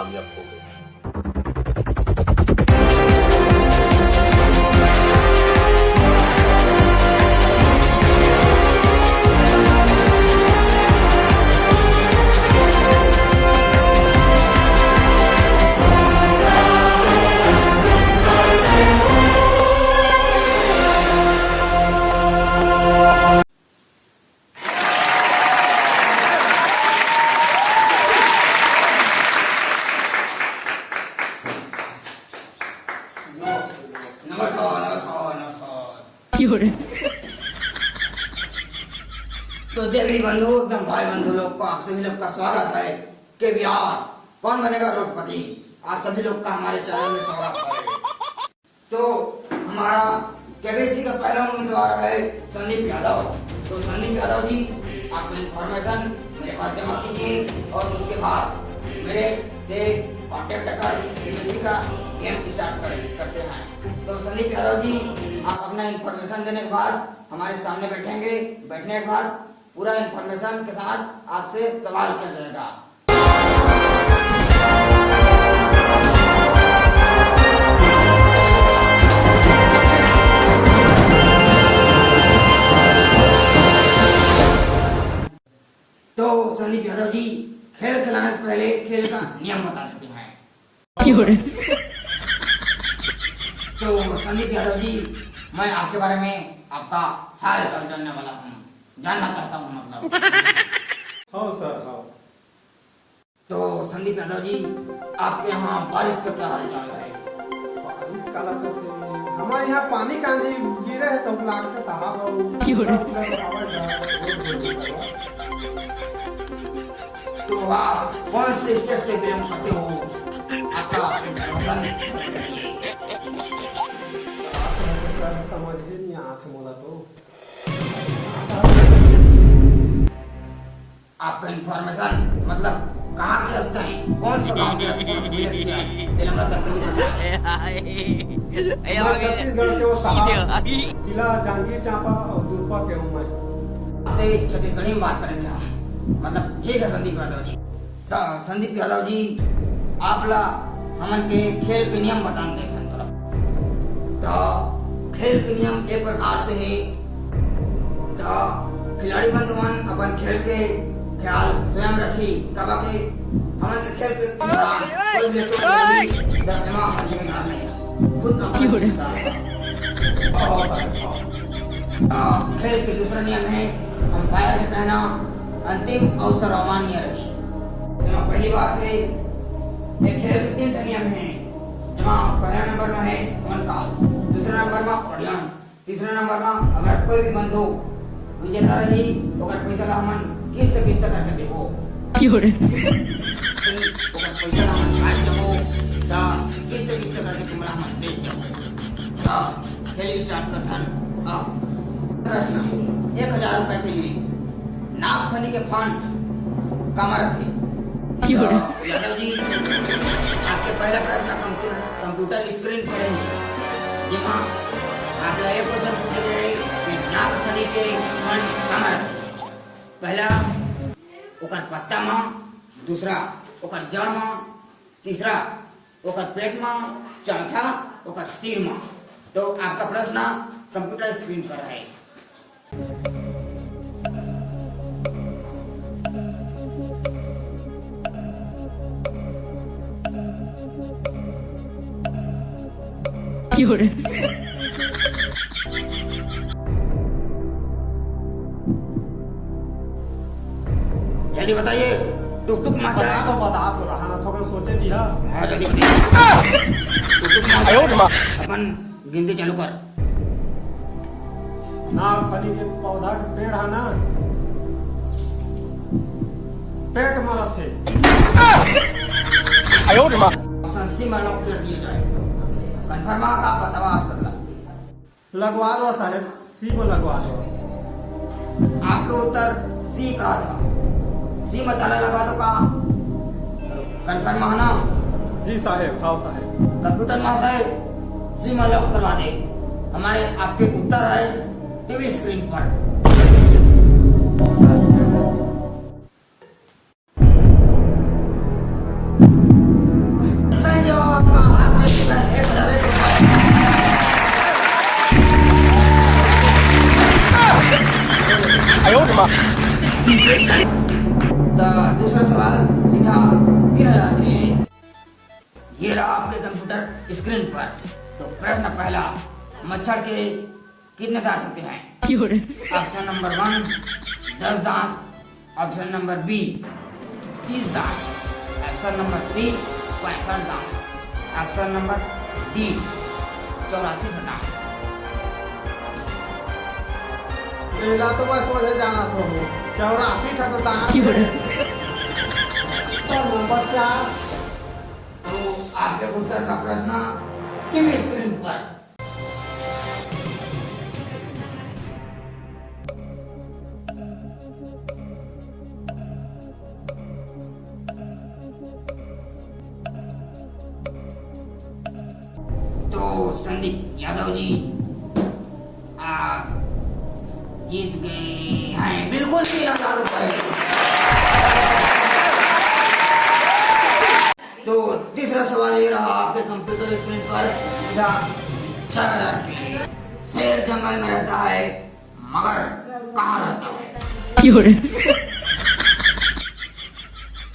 कामयाब हो गए। नमस्कार नमस्कार नमस्कार। 有人， तो देवी बंधु एकदम भाई बंधु लोग को आप सभी लोग का स्वागत है के बिहार कौन बनेगा करोड़पति। आप सभी लोग का हमारे चैनल में स्वागत है। तो हमारा केबीसी का पहला उम्मीदवार है संदीप यादव। तो संदीप यादव जी आपको इन्फॉर्मेशन मेरे पास जमा कीजिए और उसके बाद मेरे से कांटेक्ट कर केबीसी का गेम स्टार्ट करते हैं। तो संदीप यादव जी आप अपना इन्फॉर्मेशन देने के बाद हमारे सामने बैठेंगे। बैठने के बाद पूरा इन्फॉर्मेशन के साथ आपसे सवाल किया जाएगा। तो संदीप यादव जी खेल खिलाने से पहले खेल का नियम बता देते हैं। 有人， तो संदीप यादव जी मैं आपके बारे में आपका हाल चाल जानने वाला हूँ, जानना चाहता हूँ मतलब। हाँ सर हाँ। तो संदीप यादव जी आपके यहाँ बारिश का क्या हाल चाल है? बारिश काला तो हमारे यहाँ पानी का जी गिरे है तो लाख के साहब और 有人， तो आप कौन से स्टेट से बिलोंग करते हो? आपका इंट्रोडक्शन बताइए। सर समझ ही नहीं आते मोला तो। आपका इंफॉर्मेशन मतलब कहाँ के रास्ते हैं? कौन सा गांव के रास्ते? जिला मतलब मैं छत्तीसगढ़ के वो साहब जिला जांगीर चांपा और दुर्पा के हूँ मैं। से छत्तीसगढ़ी में बात करेंगे हम, मतलब ठीक है संदीप यादव जी। तो संदीप यादव जी आप ला हमन के खेल के नियम बतान देखें थोड़ा। तो खेल के नियम एक प्रकार से है। तो खिलाड़ी बंधुवन अपन खेल के ख्याल स्वयं रखी कबा के हमन के खेल के दौरान कोई भी व्यक्ति दरमिया हम जिम्मेदार नहीं है, खुद अपना जिम्मेदार है। खेल के दूसरा नियम है अंपायर का कहना अंतिम अवसर अमान्य रही। जहाँ पहली बात है ये खेल के 3 नियम है। जहाँ पहला नंबर में है वन काल, दूसरा नंबर में ऑडियंस, तीसरा नंबर में अगर कोई भी बंधु विजेता रही तो अगर पैसा ला हमन किस्त करके देबो। 有人， अगर पैसा ला हमन आज जबो ता किस्त करके तुमरा हमन दे जाबो। ता खेल स्टार्ट करथन। प्रश्न 1000 रुपए के लिए नागफनी के फंड कमर थे। यादव जी आपके पहला प्रश्न कंप्यूटर स्क्रीन पर है, जिमा आपला एक क्वेश्चन पूछे गए कि नागफनी के फंड कमर थे। पहला ओकर पत्ता में, दूसरा ओकर जड़ में, तीसरा ओकर पेट में, चौथा ओकर सिर में। तो आपका प्रश्न कंप्यूटर स्क्रीन पर है।有人， जल्दी बताइए, टुक टुक मारता है। बता तो रहा ना थोड़ा सोचे दिया। हाँ जल्दी बताइए। टुक टुक मारता है। अपन गिनती चालू कर। नागफनी के पौधा के पेड़ है ना, पेट में रखे। ऑप्शन सी में लॉक कर दिया जाए। कंफर्म है आप बताओ आप सब लगवा दो साहब, सी में लगवा दो। आपका उत्तर सी कहा था। सी में ताला लगा दो कहा। कंफर्म है ना? जी साहब हाँ साहब। कंप्यूटर महाशय सी में लॉक करवा दे। हमारे आपके उत्तर है टीवी स्क्रीन पर। ये रहा आपके कंप्यूटर स्क्रीन पर। तो प्रश्न पहला, मच्छर के कितने दांत होते हैं? 有人， ऑप्शन नंबर 1 10 दांत, ऑप्शन नंबर बी 30 दांत, ऑप्शन नंबर सी 65 दांत, ऑप्शन नंबर डी 84 दांत। पहला तो मैं सोचे जाना था 84 था तो दांत 有人， नंबर 4 तो आपके उत्तर का प्रश्न टीवी स्क्रीन पर। तो संदीप यादव जी, आप जीत गए हैं बिल्कुल 3000 रुपए। तो तीसरा सवाल ये रहा आपके कंप्यूटर स्क्रीन पर, 6000 के। शेर जंगल में रहता है मगर कहाँ रहता है? 有人，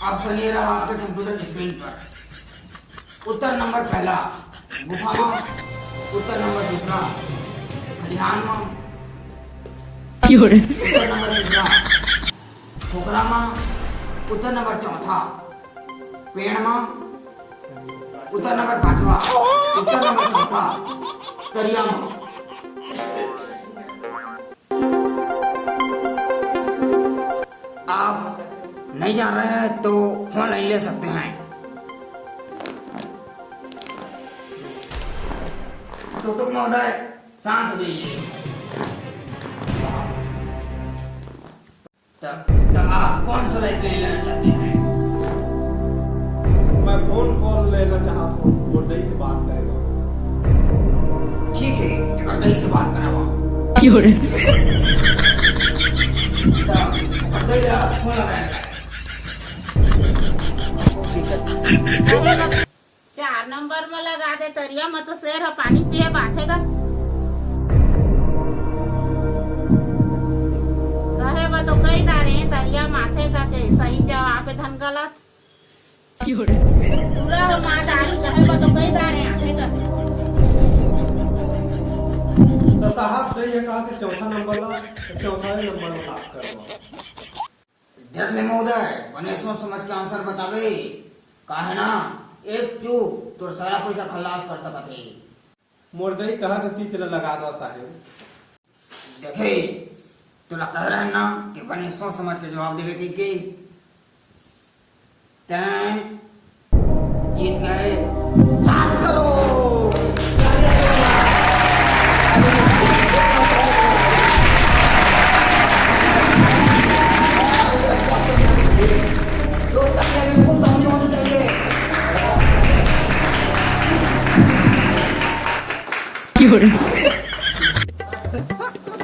ऑप्शन ये रहा आपके कंप्यूटर स्क्रीन पर। उत्तर नंबर पहला गुफा में, उत्तर नंबर दूसरा खलिहान में, 有人， उत्तर नंबर तीसरा ठोकरा में, उत्तर नंबर चौथा पेड़ में, उत्तर नंबर पांचवा, उत्तर नंबर चौथा तरिया में। आप नहीं जान रहे हैं तो फोन लाइन ले सकते हैं। टुटुक महोदय शांत हो जाइए। तो आप कौन सा लाइन लेना चाहते हैं? मैं फोन कॉल लेना चाहता हूँ, गुरदई से बात करेगा। ठीक है, गुरदई से बात करावा। 有人， गुरदई फोन लगाएगा। 4 नंबर में लगा दे तरिया में, तो शेर है पानी पिए बाथेगा। कहे बा तो कई दारे तरिया माथे का के सही जवाब है, धन गलत। 有人， पूरा हो माँ दारी कहे बा तो कई दारे आथे का। तो साहब तो ये कहा कि चौथा नंबर ला, तो चौथा ही नंबर में बात करवा। देख ले महोदय, बने सोच समझ के आंसर बतावे। काहे ना एक चूक तो सारा पैसा खल्लास कर सकत है। मुर्दई कहा कि 30 लगा दो साहेब। देखे तुला कह रहे हैं ना कि बने सोच समझ के जवाब देवे की तैं जीत गए 7 करोड़। तो तक बिल्कुल कम नहीं होनी चाहिए। 有人，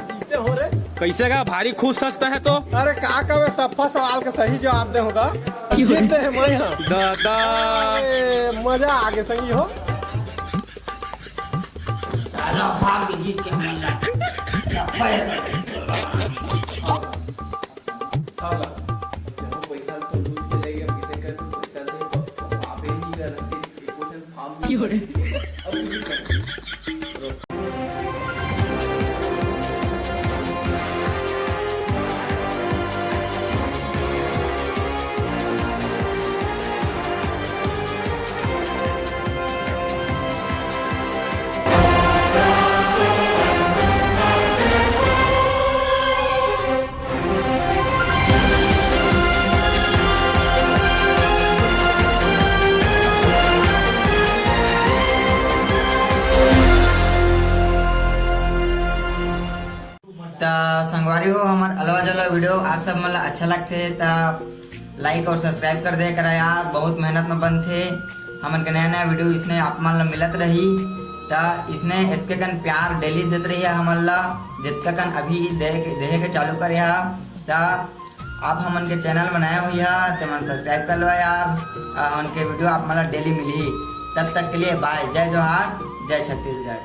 जीते हो रे। कैसे का भारी खुश सस्ता है तो अरे का मैं सफा सवाल का सही जवाब दे होगा, क्यों? जीते हैं मैं यहाँ। दादा अरे, मजा आगे सही हो। साला भाग के जीत के हम ला क्या फायदा। साला जब पैसा तो दूध के ले गया किसे कर पैसा दे तो आप ही नहीं कर रहे एक क्वेश्चन फार्म 有人， अब नहीं कर संगवारी हो हमार अलवा जलवा वीडियो आप सब मला अच्छा लगते तो लाइक और सब्सक्राइब कर दे करा यार। बहुत मेहनत में बनते हमन के नया नया वीडियो इसने आप मन ला मिलत रही। तो इसने इतके कन प्यार डेली देते रही है हमन ला, जितके कन अभी देहे के चालू करे है। तो आप हमन के चैनल बनाए हुई है तो मन सब्सक्राइब कर लो यार। हमन के वीडियो आप मन ला डेली मिली। तब तक के लिए बाय। जय जोहार, जय छत्तीसगढ़।